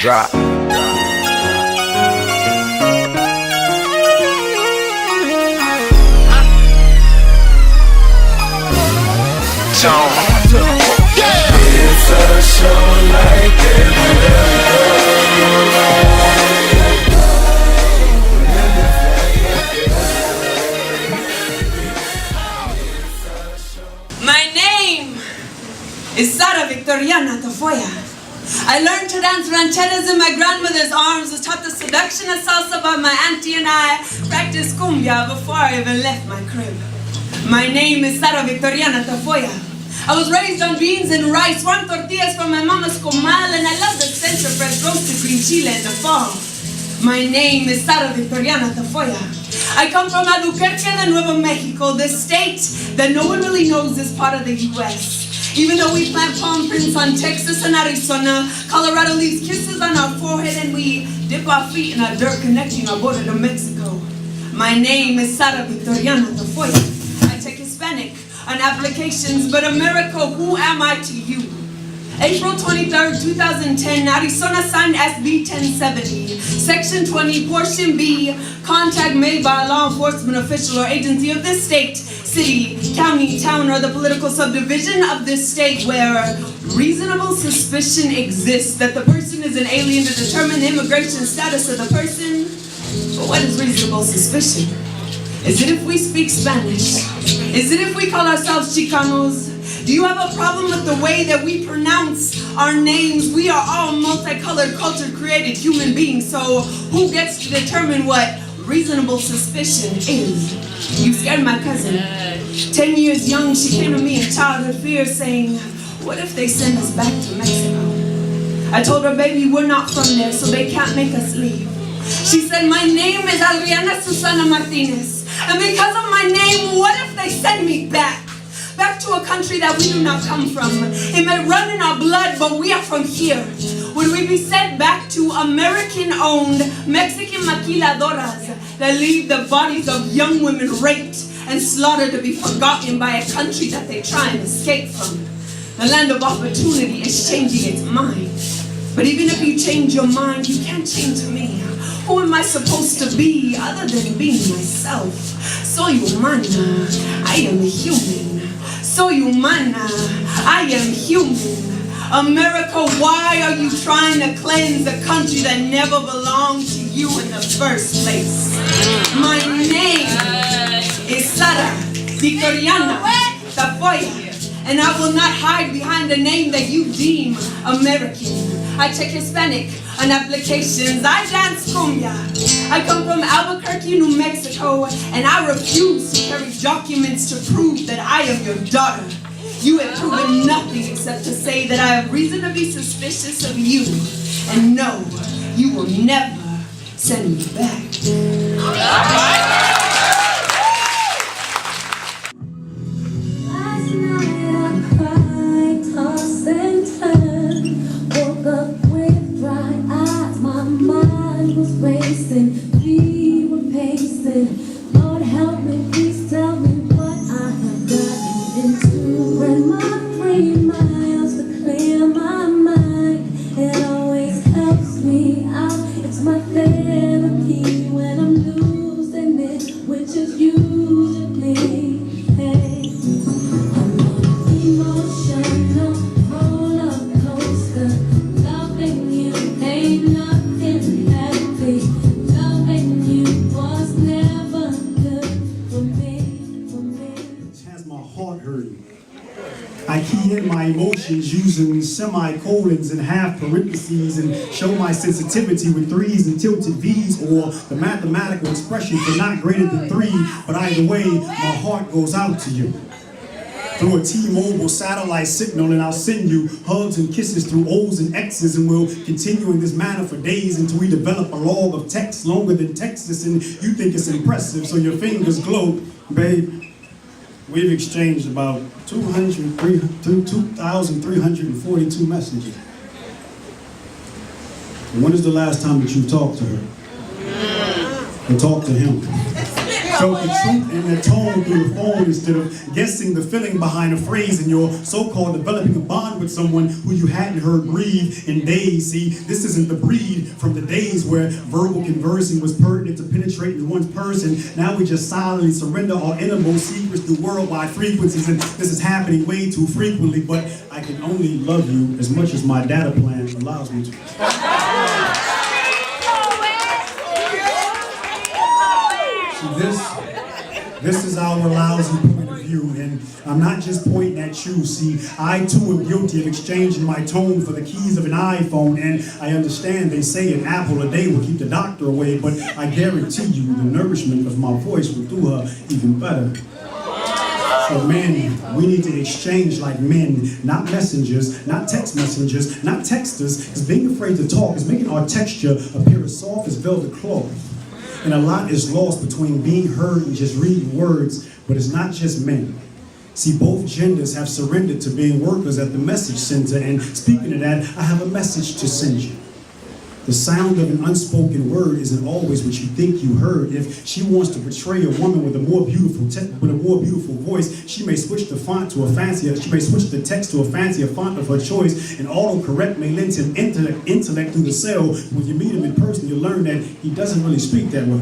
Drop. It's a show like My name is Sara Victoriana Tafoya. I learned to dance rancheras in my grandmother's arms, was taught the seduction of salsa by my auntie, and I practiced cumbia before I even left my crib. My name is Sara Victoriana Tafoya. I was raised on beans and rice, warm tortillas from my mama's comal, and I love the stench of fresh roasted green chile in the fall. My name is Sara Victoriana Tafoya. I come from Albuquerque de Nuevo Mexico, the state that no one really knows is part of the U.S. Even though we plant palm prints on Texas and Arizona, Colorado leaves kisses on our forehead, and we dip our feet in our dirt connecting our border to Mexico. My name is Sara Victoriana Tafoya. I take Hispanic on applications, but America, who am I to you? April 23rd, 2010, Arizona signed SB 1070, Section 20, Portion B, contact made by a law enforcement official or agency of this state, city, county, town, or the political subdivision of this state where reasonable suspicion exists that the person is an alien to determine the immigration status of the person. But what is reasonable suspicion? Is it if we speak Spanish? Is it if we call ourselves Chicanos? Do you have a problem with the way that we pronounce our names? We are all multicolored, cultured, created human beings, so who gets to determine what reasonable suspicion is? You scared my cousin. 10 years young, she came to me in childhood fear saying, what if they send us back to Mexico? I told her, baby, we're not from there, so they can't make us leave. She said, my name is Adriana Susana Martinez, and because of my name, what if they send me back? Back to a country that we do not come from. It may run in our blood, but we are from here. Would we be sent back to American-owned Mexican maquiladoras that leave the bodies of young women raped and slaughtered to be forgotten by a country that they try and escape from? The land of opportunity is changing its mind. But even if you change your mind, you can't change me. Who am I supposed to be other than being myself? Soy humana, I am human. Soy humana, I am human. America, why are you trying to cleanse a country that never belonged to you in the first place? My name is Sara Victoriana Tafoya, and I will not hide behind a name that you deem American. I check Hispanic on applications. I dance cumbia. I come from Albuquerque, New Mexico, and I refuse to carry documents to prove that I am your daughter. You have proven nothing except to say that I have reason to be suspicious of you. And no, you will never send me back. We were pacing. Lord help me, please tell me what I have gotten into. Ran my 3 miles to clear my mind. It always helps me out. It's my therapy when I'm losing it, which is usually. Hey, I'm on an emotional roller coaster. Loving you ain't nothing happy. I key in my emotions using semicolons and half parentheses and show my sensitivity with 3s and tilted V's, or the mathematical expression for not greater than 3, but either way, my heart goes out to you. Through a T-Mobile satellite signal, and I'll send you hugs and kisses through O's and X's, and we'll continue in this manner for days until we develop a log of text longer than Texas, and you think it's impressive, so your fingers glow. Babe, we've exchanged about 2,342 messages. And when is the last time that you talked to her? Or talked to him? Felt the truth in the tone through the phone instead of guessing the feeling behind a phrase, and you're so-called developing a bond with someone who you hadn't heard breathe in days. See, this isn't the breed from the days where verbal conversing was pertinent to penetrating one's person. Now we just silently surrender our innermost secrets through worldwide frequencies, and this is happening way too frequently, but I can only love you as much as my data plan allows me to. This is our lousy point of view, and I'm not just pointing at you. See, I too am guilty of exchanging my tone for the keys of an iPhone, and I understand they say an apple a day will keep the doctor away, but I guarantee you the nourishment of my voice will do her even better. So men, we need to exchange like men, not messengers, not text messengers, not texters, because being afraid to talk is making our texture appear as soft as velvet cloth. And a lot is lost between being heard and just reading words, but it's not just men. See, both genders have surrendered to being workers at the message center, and speaking of that, I have a message to send you. The sound of an unspoken word isn't always what you think you heard. If she wants to portray a woman with a more beautiful voice, she may switch the font to she may switch the text to a fancier font of her choice, and autocorrect may lend him intellect through the cell. When you meet him in person, you learn that he doesn't really speak that well.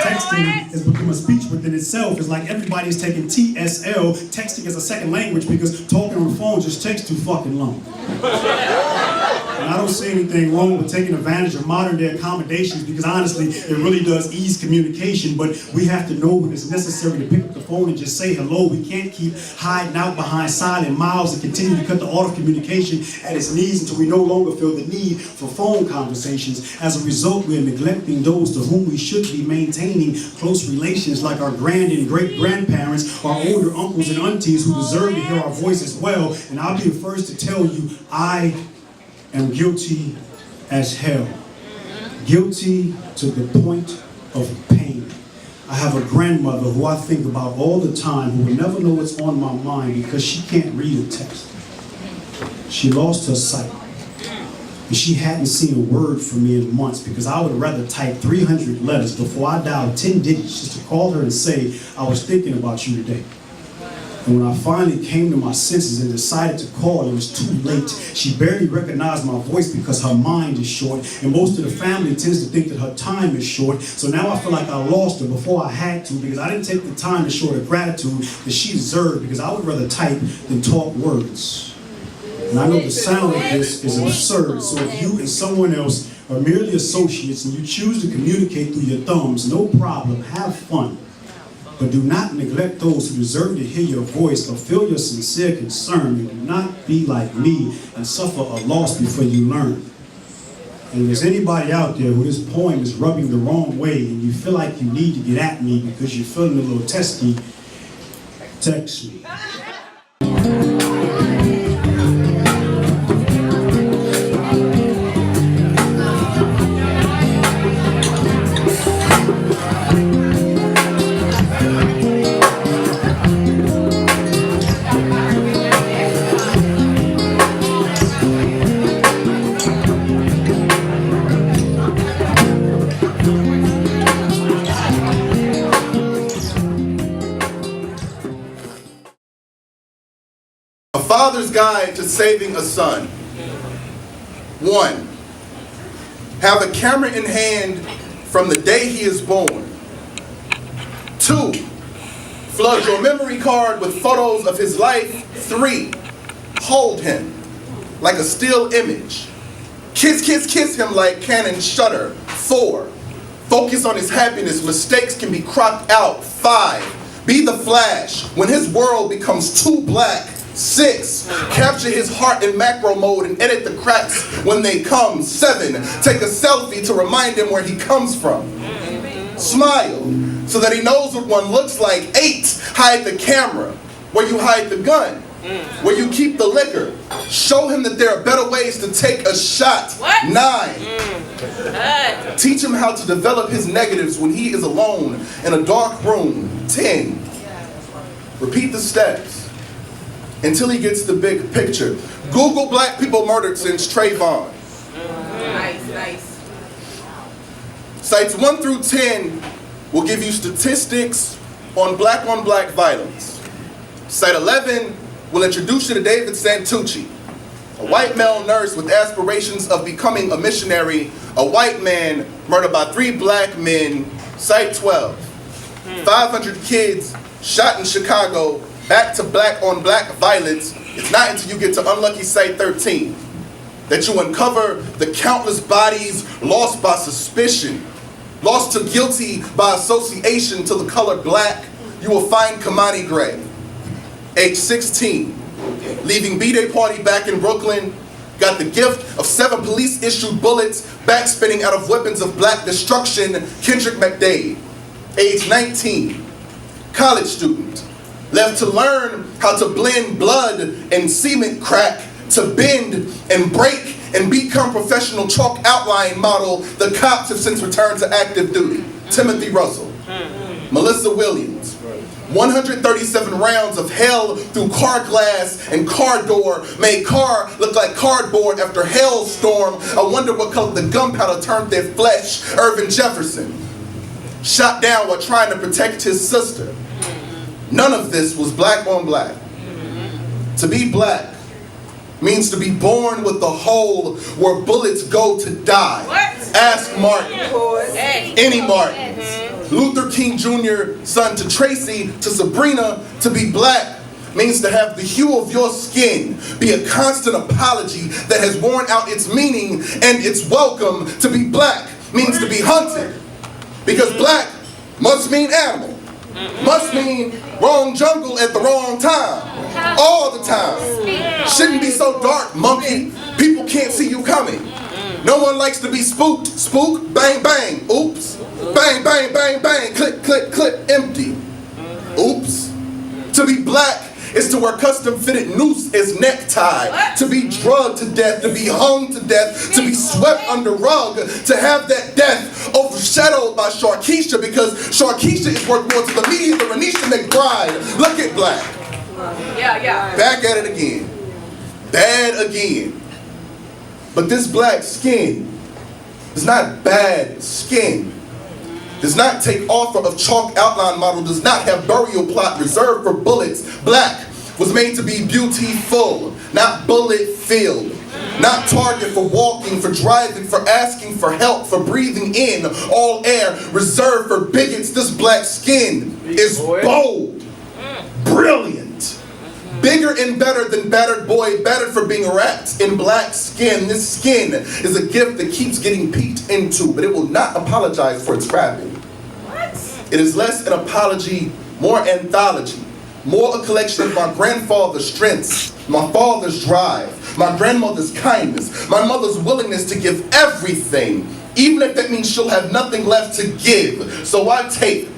Texting has become a speech within itself. It's like everybody's taking TSL, texting as a second language, because talking on the phone just takes too fucking long. And I don't see anything wrong with taking advantage of modern day accommodations, because honestly, it really does ease communication, but we have to know when it's necessary to pick up the phone and just say hello. We can't keep hiding out behind silent mouths and continue to cut the art of communication at its knees until we no longer feel the need for phone conversations. As a result, we are neglecting those to whom we should be maintaining close relations, like our grand and great-grandparents, our older uncles and aunties who deserve to hear our voice as well. And I'll be the first to tell you, I am guilty as hell. Guilty to the point of pain. I have a grandmother who I think about all the time, who will never know what's on my mind because she can't read a text. She lost her sight. And she hadn't seen a word from me in months, because I would rather type 300 letters before I dialed 10 digits just to call her and say, I was thinking about you today. And when I finally came to my senses and decided to call, it was too late. She barely recognized my voice because her mind is short, and most of the family tends to think that her time is short. So now I feel like I lost her before I had to, because I didn't take the time to show her the gratitude that she deserved, because I would rather type than talk words. And I know the sound of this is absurd, so if you and someone else are merely associates and you choose to communicate through your thumbs, no problem, have fun. But do not neglect those who deserve to hear your voice or feel your sincere concern, and do not be like me and suffer a loss before you learn. And if there's anybody out there who this poem is rubbing the wrong way and you feel like you need to get at me because you're feeling a little testy, text me. Father's Guide to Saving a Son. 1. Have a camera in hand from the day he is born. 2. Flood your memory card with photos of his life. 3. Hold him like a still image. Kiss, kiss, kiss him like Cannon Shutter. 4. Focus on his happiness. Mistakes can be cropped out. 5. Be the Flash when his world becomes too black. 6. Capture his heart in macro mode and edit the cracks when they come. 7. Take a selfie to remind him where he comes from. Smile so that he knows what one looks like. 8. Hide the camera where you hide the gun, where you keep the liquor. Show him that there are better ways to take a shot. 9. Teach him how to develop his negatives when he is alone in a dark room. 10. Repeat the steps until he gets the big picture. Google black people murdered since Trayvon. Nice. Sites 1 through 10 will give you statistics on black violence. Site 11 will introduce you to David Santucci, a white male nurse with aspirations of becoming a missionary, a white man murdered by 3 black men. Site 12, 500 kids shot in Chicago, back to black violence. It's not until you get to unlucky Site 13 that you uncover the countless bodies lost by suspicion, lost to guilty by association to the color black. You will find Kamani Gray, age 16, leaving B-Day party back in Brooklyn, got the gift of 7 police-issued bullets, backspinning out of weapons of black destruction. Kendrick McDade, age 19, college student, left to learn how to blend blood and cement crack, to bend and break and become professional chalk outline model. The cops have since returned to active duty. Timothy Russell, Melissa Williams, 137 rounds of hell through car glass and car door made car look like cardboard after hailstorm. I wonder what color the gunpowder turned their flesh. Irvin Jefferson, shot down while trying to protect his sister. None of this was black on black. To be black means to be born with the hole where bullets go to die. Ask Martin, any Martin. Luther King Jr., son to Tracy, to Sabrina. To be black means to have the hue of your skin be a constant apology that has worn out its meaning and its welcome. To be black means to be hunted, because black must mean animal, must mean wrong jungle at the wrong time, all the time. Shouldn't be so dark, monkey. People can't see you coming. No one likes to be spooked. Spook, bang, bang, oops. Bang, bang, bang, bang, click, click, click, empty. Oops. To be black is to wear custom-fitted noose as necktie, to be drugged to death, to be hung to death, to be swept under rug, to have that death overshadowed by Sharkeisha, because Sharkeisha is worth more to the media than Renisha McBride. Look at black. Back at it again. Bad again. But this black skin is not bad skin. Does not take offer of chalk outline model, does not have burial plot reserved for bullets. Black was made to be beautiful, not bullet-filled. Not target for walking, for driving, for asking for help, for breathing in all air, reserved for bigots. This black skin is bold, brilliant, bigger and better than battered boy, battered for being wrapped in black skin. This skin is a gift that keeps getting peeked into, but it will not apologize for its wrapping. It is less an apology, more anthology, more a collection of my grandfather's strengths, my father's drive, my grandmother's kindness, my mother's willingness to give everything, even if that means she'll have nothing left to give. So I take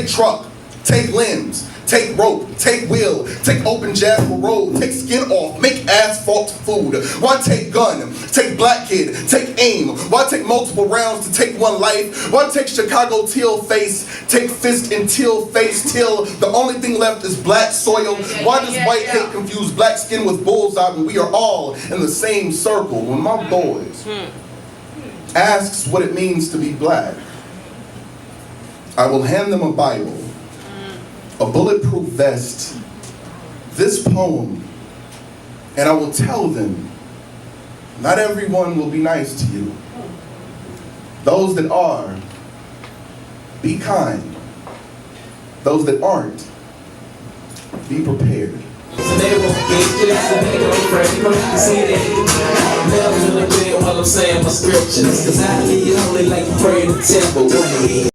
truck, take limbs, take rope, take wheel, take open Jasper road, take skin off, make asphalt food. Why take gun, take black kid, take aim? Why take multiple rounds to take one life? Why take Chicago teal face, take fist and teal face till the only thing left is black soil? Why does white hate confuse black skin with bullseye when we are all in the same circle? When my boys asks what it means to be black, I will hand them a Bible, a bulletproof vest, this poem, and I will tell them, not everyone will be nice to you. Those that are, be kind. Those that aren't, be prepared. While I'm saying my scriptures, 'cause I need only like to pray in the temple.